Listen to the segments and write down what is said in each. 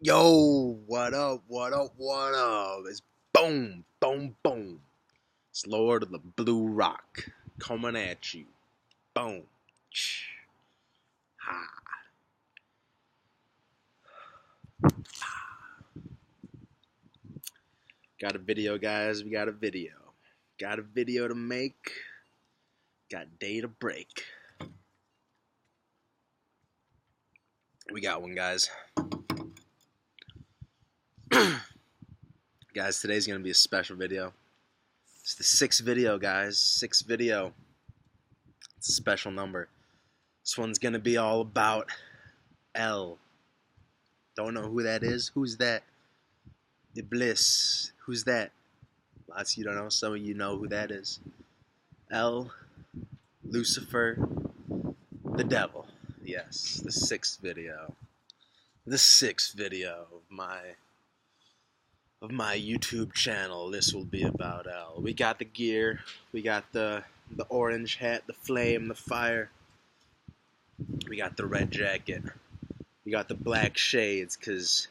Yo, what up, what up, what up? It's boom, boom, boom. It's Lord of the Blue Rock coming at you. Boom. Ha. Got a video, guys. We got a video. Got a video to make. Got day to break. We got one, guys. Guys, today's going to be a special video. It's the 6th video, guys. 6th video. It's a special number. This one's going to be all about L. Don't know who that is? Who's that? Iblis. Who's that? Lots of you don't know. Some of you know who that is. L. Lucifer. The devil. Yes, the 6th video. The 6th video of my YouTube channel. This will be about L. We got the gear. We got the orange hat, the flame, the fire. We got the red jacket. We got the black shades, cause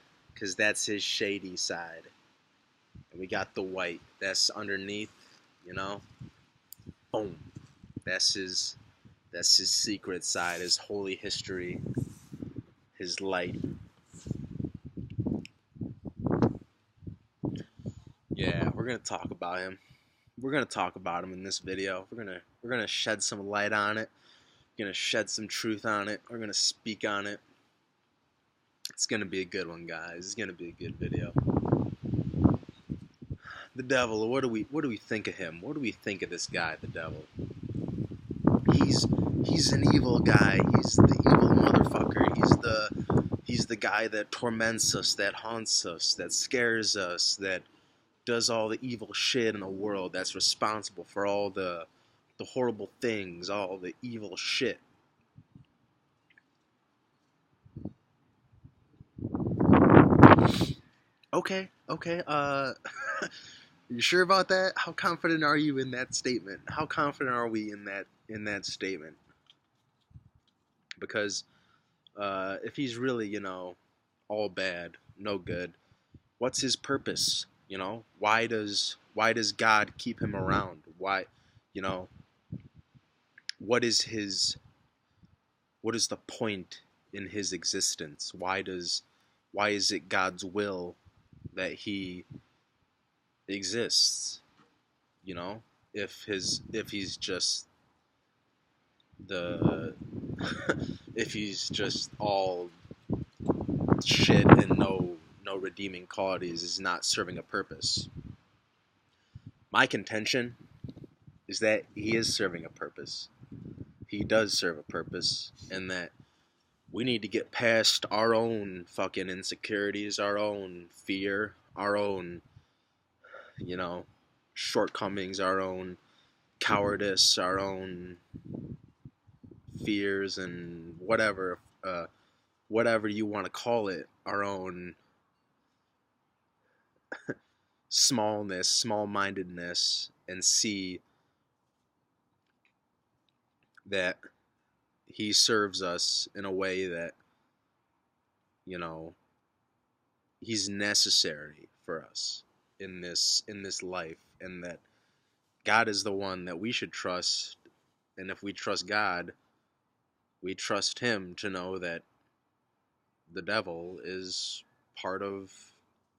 that's his shady side. And we got the white. That's underneath, you know. Boom. That's his secret side, his holy history, his light. Yeah, we're gonna talk about him. We're gonna talk about him in this video. We're gonna shed some light on it. We're gonna shed some truth on it. We're gonna speak on it. It's gonna be a good one, guys. It's gonna be a good video. The devil. What do we think of him? What do we think of this guy, the devil? He's an evil guy. He's the evil motherfucker. He's the guy that torments us, that haunts us, that scares us, that does all the evil shit in the world, that's responsible for all the horrible things, all the evil shit. Okay, you sure about that? How confident are you in that statement? How confident are we in that statement? Because if he's really, all bad, no good, what's his purpose? Why does God keep him around? Why, what is the point in his existence? Why is it God's will that he exists? If he's just the if he's just all shit and no redeeming qualities, is not serving a purpose. My contention is that he is serving a purpose. He does serve a purpose, and that we need to get past our own fucking insecurities, our own fear, our own, shortcomings, our own cowardice, our own fears, and whatever you want to call it, our own smallness, small-mindedness, and see that he serves us in a way that, he's necessary for us in this life, and that God is the one that we should trust. And if we trust God, we trust him to know that the devil is part of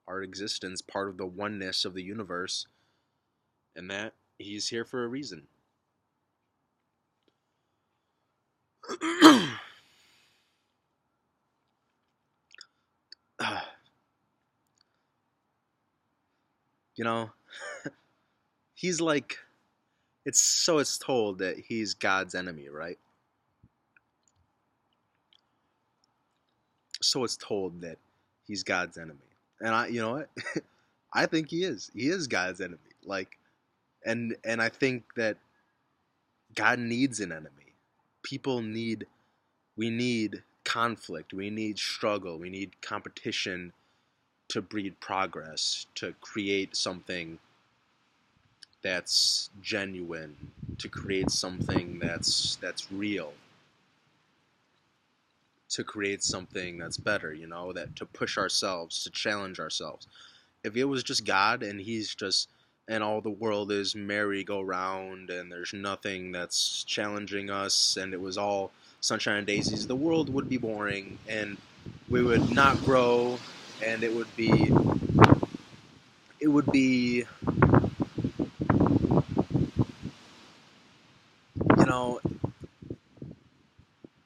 our existence, part of the oneness of the universe, and that he's here for a reason. He's like, it's told that he's God's enemy, right? So it's told that he's God's enemy. And you know what? I think he is. He is God's enemy. Like, and I think that God needs an enemy. We need conflict. We need struggle. We need competition to breed progress, to create something that's genuine, to create something that's real. to create something that's better, you know, that to push ourselves, to challenge ourselves. If it was just God and he's just and all the world is merry-go-round and there's nothing that's challenging us and it was all sunshine and daisies, the world would be boring and we would not grow and it would be you know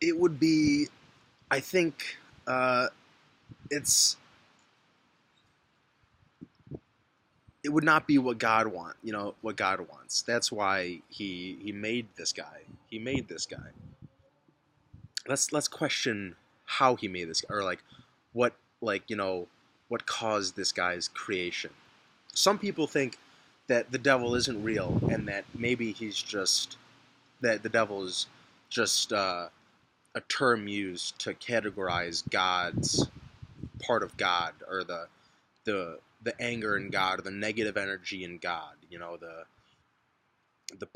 it would be I think it's it would not be what God wants. That's why he made this guy. He made this guy. Let's question how he made this, or like what what caused this guy's creation. Some people think that the devil isn't real and that maybe that the devil is just a term used to categorize God's part of God, or the anger in God, or the negative energy in God. You know, the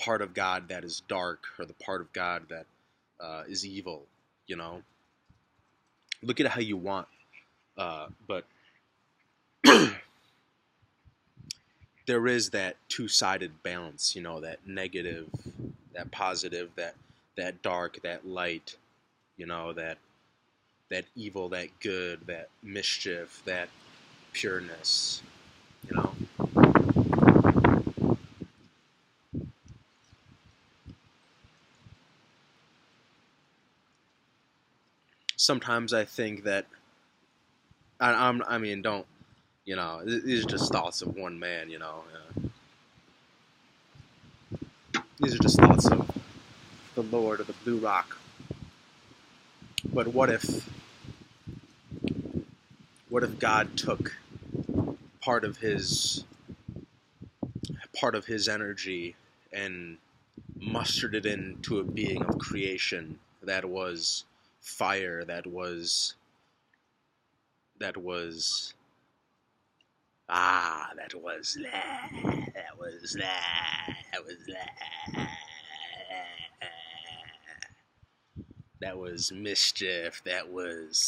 part of God that is dark, or the part of God that is evil. You know, look at it how you want, but there is that two-sided balance. You know, that negative, that positive, that dark, that light. You know, that evil, that good, that mischief, that pureness. You know. Sometimes I think that I mean, don't these are just thoughts of one man. These are just thoughts of the Lord of the Blue Rock. But what if God took part of his energy and mustered it into a being of creation that was fire, that was that was mischief, that was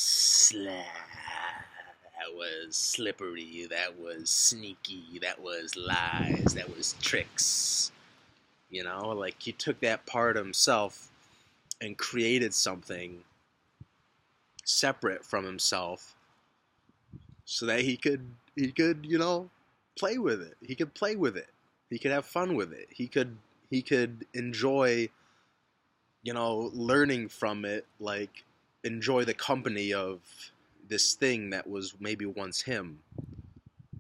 slippery, that was sneaky, that was lies, that was tricks. Like he took that part of himself and created something separate from himself so that he could play with it. He could play with it. He could have fun with it. He could enjoy learning from it, like enjoy the company of this thing that was maybe once him,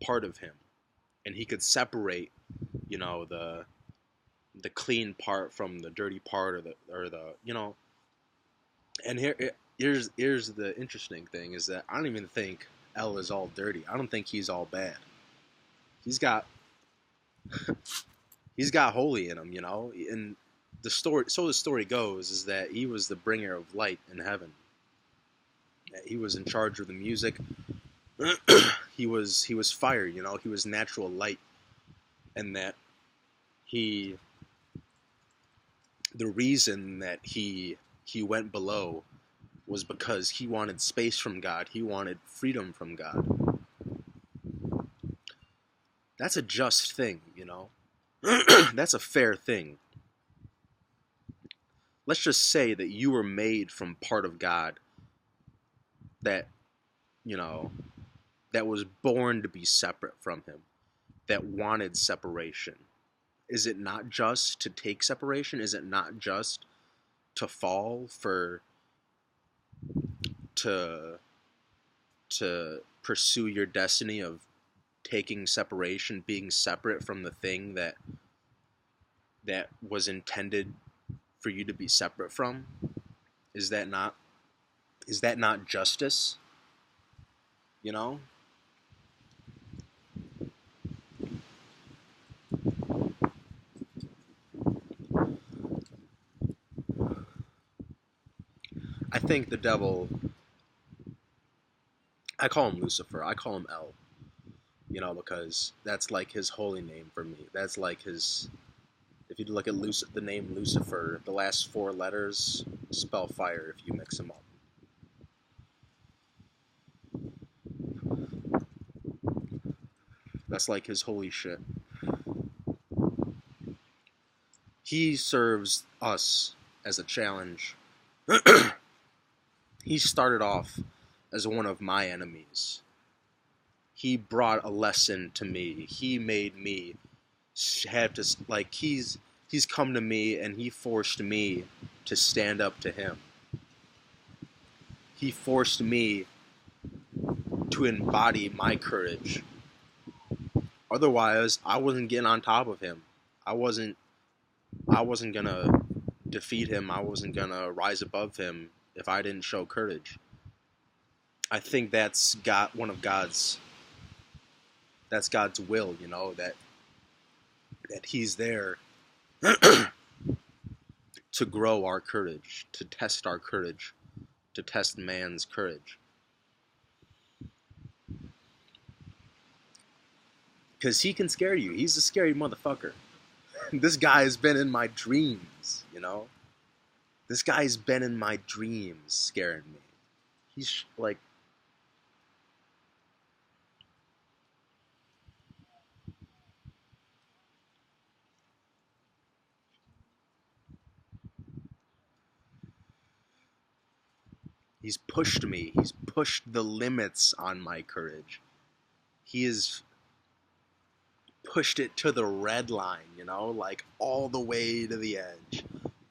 part of him, and he could separate the clean part from the dirty part, or the. And here's the interesting thing is that I don't even think L is all dirty. I don't think he's all bad. He's got he's got holy in him, and the story goes is that he was the bringer of light in heaven. He was in charge of the music. he was fire, he was natural light, and that he the reason that he went below was because he wanted space from God. He wanted freedom from God. That's a just thing, That's a fair thing. Let's just say that you were made from part of God that, you know, that was born to be separate from him, that wanted separation. Is it not just to take separation? Is it not just to fall to pursue your destiny of taking separation, being separate from the thing that was intended for you to be separate from? Is that not justice? You know? I think the devil, I call him Lucifer, I call him L, because that's like his holy name for me. That's like his, if you look at the name Lucifer, the last four letters spell fire if you mix them up. That's like his holy shit. He serves us as a challenge. He started off as one of my enemies. He brought a lesson to me. He made me have to, like, he's come to me and he forced me to stand up to him. He forced me to embody my courage. Otherwise, I wasn't getting on top of him. I wasn't gonna defeat him. I wasn't gonna rise above him if I didn't show courage. I think that's God's will, you know, that he's there to grow our courage, to test our courage, to test man's courage. Because he can scare you. He's a scary motherfucker. This guy has been in my dreams, you know? This guy's been in my dreams scaring me. He's like... He's pushed me. He's pushed the limits on my courage. He has pushed it to the red line, you know? Like, all the way to the edge.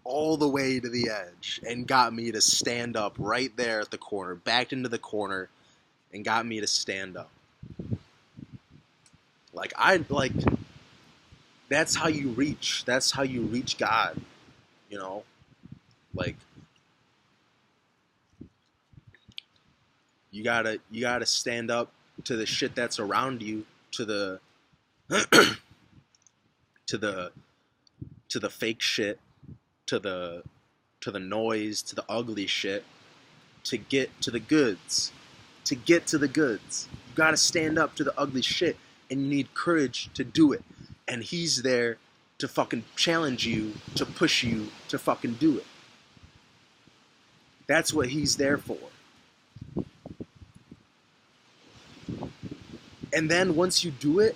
All the way to the edge. And got me to stand up right there at the corner. Backed into the corner. And got me to stand up. Like, that's how you reach. That's how you reach God. You know? Like, you gotta stand up to the shit that's around you, to the to the fake shit, to the noise, to the ugly shit, to get to the goods. To get to the goods. You gotta stand up to the ugly shit, and you need courage to do it. And he's there to fucking challenge you, to push you to fucking do it. That's what he's there for. And then once you do it,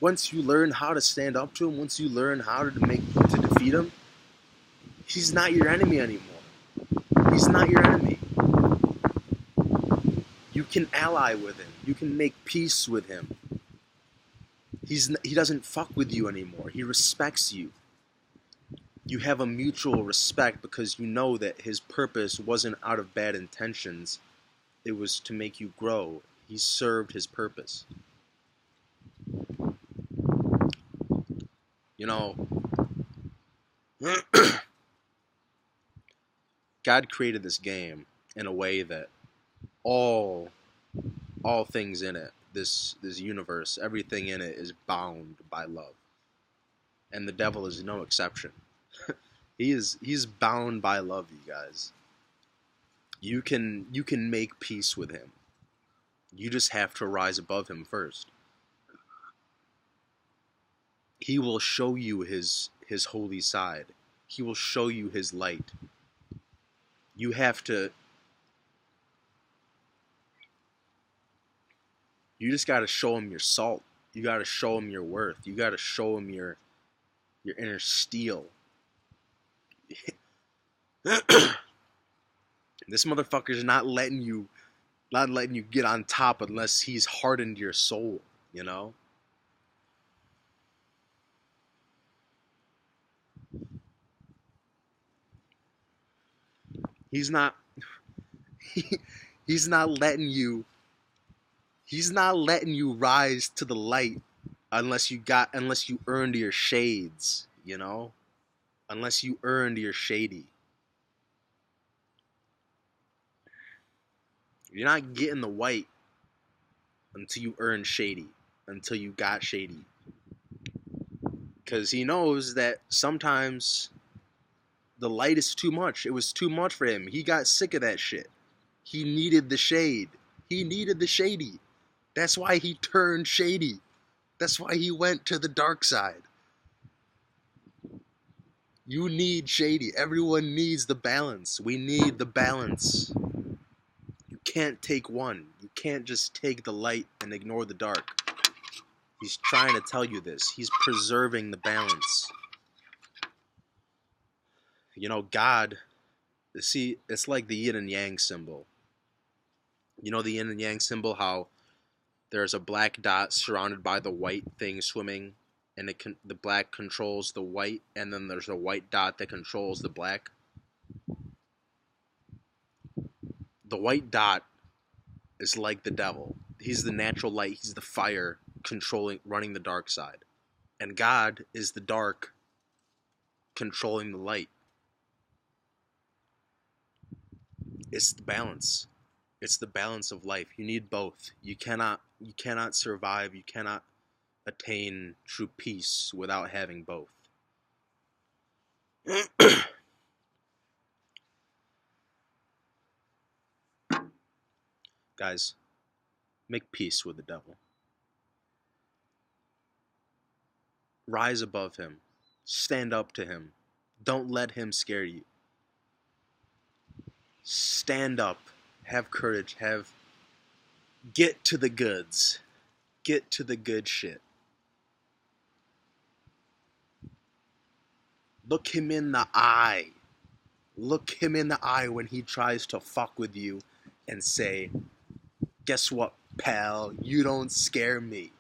once you learn how to stand up to him, once you learn how to defeat him, he's not your enemy anymore. He's not your enemy. You can ally with him. You can make peace with him. He doesn't fuck with you anymore. He respects you. You have a mutual respect because you know that his purpose wasn't out of bad intentions. It was to make you grow. He served his purpose. You know, God created this game in a way that all things in it, this universe, everything in it is bound by love. And the devil is no exception. He's bound by love, you guys. You can make peace with him. You just have to rise above him first. He will show you his holy side. He will show you his light. You have to... You just got to show him your salt. You got to show him your worth. You got to show him your inner steel. This motherfucker's not letting you get on top unless he's hardened your soul, you know? He's not letting you rise to the light unless you earned your shades, you know? Unless you earned your shady. You're not getting the white until you earn shady, until you got shady. Because he knows that sometimes the light is too much. It was too much for him. He got sick of that shit. He needed the shade. He needed the shady. That's why he turned shady. That's why he went to the dark side. You need shady. Everyone needs the balance. We need the balance. You can't take one. You can't just take the light and ignore the dark. He's trying to tell you this. He's preserving the balance. You know, God, see, it's like the yin and yang symbol. You know the yin and yang symbol, how there's a black dot surrounded by the white thing swimming, and the black controls the white, and then there's a white dot that controls the black. The white dot is like the devil. He's the natural light. He's the fire running the dark side. And God is the dark controlling the light. It's the balance. It's the balance of life. You need both. You cannot survive. You cannot attain true peace without having both. Guys, make peace with the devil. Rise above him. Stand up to him. Don't let him scare you. Stand up. Have courage. Get to the goods. Get to the good shit. Look him in the eye. Look him in the eye when he tries to fuck with you and say, guess what, pal? You don't scare me.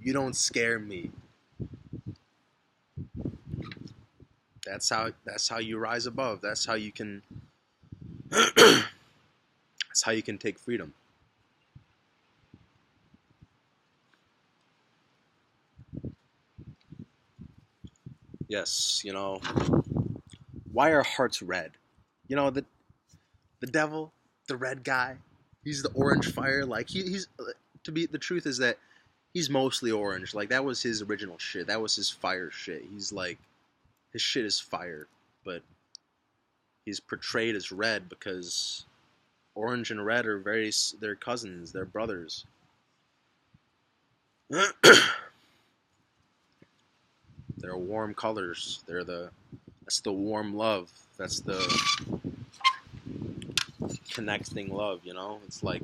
You don't scare me. That's how you rise above. That's how you can that's how you can take freedom. Yes, you know, why are hearts red? You know, the devil, the red guy, he's the orange fire. Like he's the truth is that he's mostly orange. Like that was his original shit. That was his fire shit. He's like, his shit is fire, but he's portrayed as red because orange and red are they're cousins, they're brothers. They're warm colors. That's the warm love. That's the connecting love, you know? It's like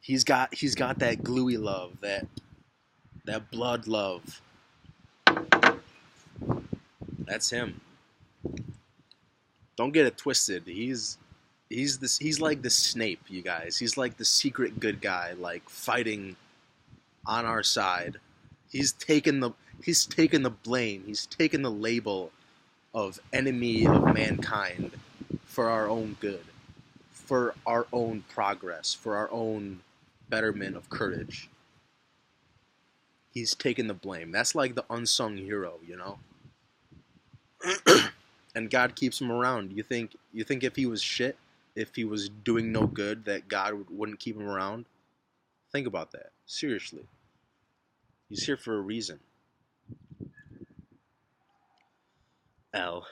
he's got that gluey love, that blood love. That's him. Don't get it twisted. He's like the Snape, you guys. He's like the secret good guy, like fighting on our side. He's taken the blame. He's taken the label of enemy of mankind for our own good, for our own progress, for our own betterment of courage. He's taken the blame. That's like the unsung hero, you know? And God keeps him around. You think if he was shit, if he was doing no good, that God wouldn't keep him around? Think about that. Seriously. He's here for a reason. L.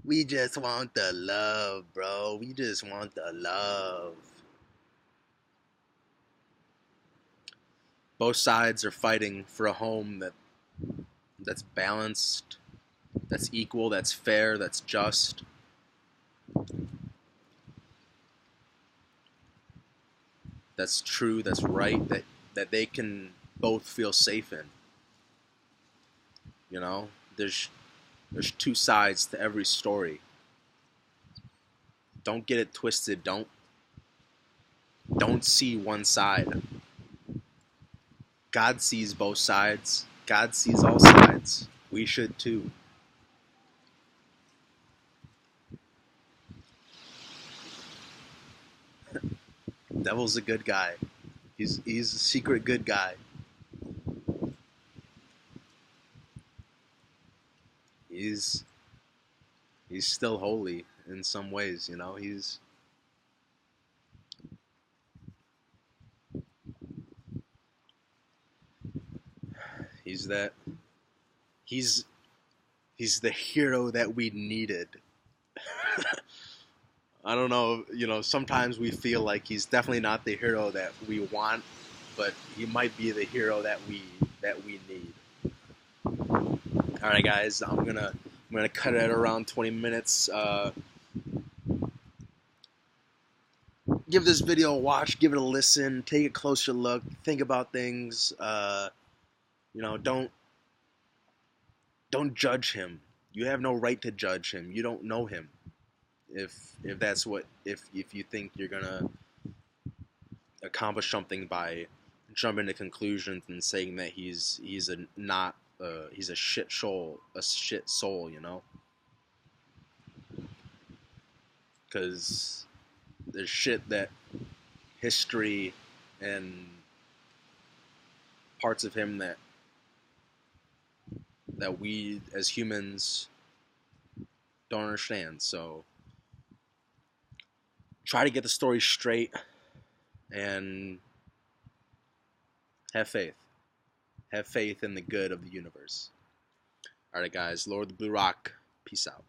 We just want the love, bro. We just want the love. Both sides are fighting for a home that's balanced, that's equal, that's fair, that's just. That's true, that's right, that they can both feel safe in. You know, there's two sides to every story. Don't get it twisted. Don't see one side. God sees both sides. God sees all sides. We should too. Devil's a good guy. He's a secret good guy. He's still holy in some ways, you know. He's the hero that we needed. I don't know, you know, sometimes we feel like he's definitely not the hero that we want, but he might be the hero that we need. All right, guys, I'm gonna cut it at around 20 minutes. give this video a watch, give it a listen, take a closer look, think about things. You know, don't judge him. You have no right to judge him. You don't know him. If that's what if you think you're gonna accomplish something by jumping to conclusions and saying that he's a not he's a shit soul, you know, because there's shit that history and parts of him that we as humans don't understand. So try to get the story straight and have faith. Have faith in the good of the universe. Alright, guys. Lord of the Blue Rock. Peace out.